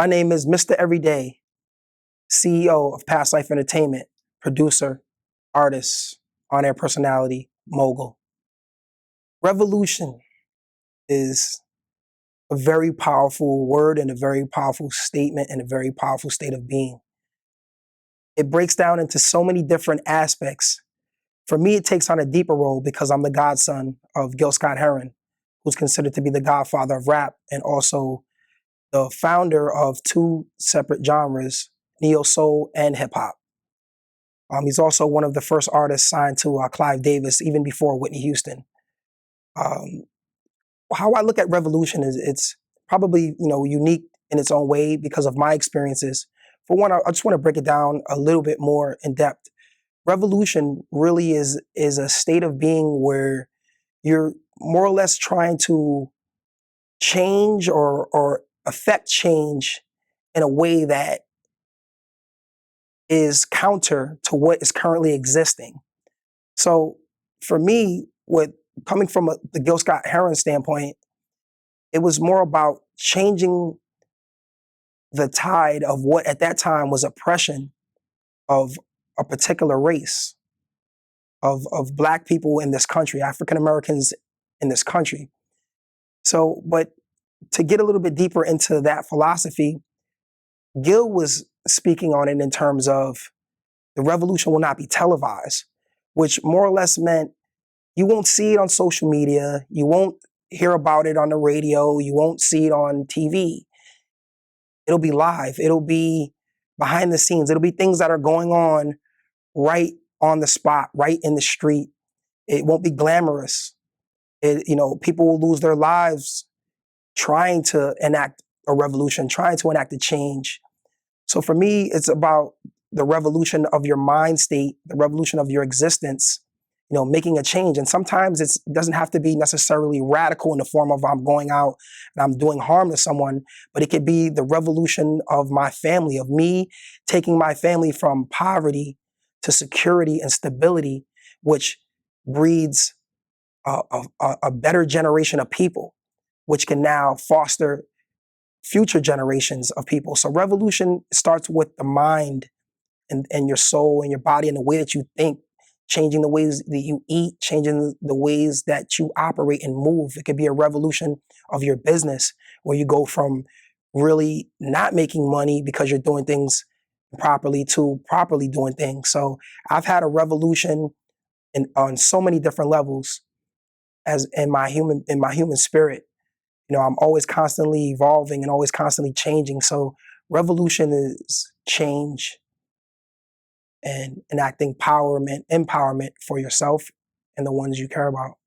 My name is Mr. Everyday, CEO of Past Life Entertainment, producer, artist, on-air personality, mogul. Revolution is a very powerful word and a very powerful statement and a very powerful state of being. It breaks down into so many different aspects. For me, it takes on a deeper role because I'm the godson of Gil Scott-Heron, who's considered to be the godfather of rap and also the founder of two separate genres, neo-soul and hip-hop. He's also one of the first artists signed to Clive Davis, even before Whitney Houston. How I look at revolution is it's probably unique in its own way because of my experiences. For one, I just want to break it down a little bit more in depth. Revolution really is a state of being where you're more or less trying to change or affect change in a way that is counter to what is currently existing. So for me, coming from the Gil Scott-Heron standpoint, it was more about changing the tide of what at that time was oppression of a particular race of Black people in this country, African Americans in this country. So, but to get a little bit deeper into that philosophy, Gil was speaking on it in terms of the revolution will not be televised, which more or less meant you won't see it on social media, you won't hear about it on the radio, you won't see it on TV. It'll be live, it'll be behind the scenes, it'll be things that are going on right on the spot, right in the street. It won't be glamorous. People will lose their lives trying to enact a revolution, trying to enact a change. So for me, it's about the revolution of your mind state, the revolution of your existence, making a change. And sometimes it doesn't have to be necessarily radical in the form of I'm going out and I'm doing harm to someone, but it could be the revolution of my family, of me taking my family from poverty to security and stability, which breeds a better generation of people, which can now foster future generations of people. So revolution starts with the mind and your soul and your body and the way that you think, changing the ways that you eat, changing the ways that you operate and move. It could be a revolution of your business where you go from really not making money because you're doing things properly to properly doing things. So I've had a revolution on so many different levels as in my human spirit. I'm always constantly evolving and always constantly changing. So revolution is change and enacting empowerment for yourself and the ones you care about.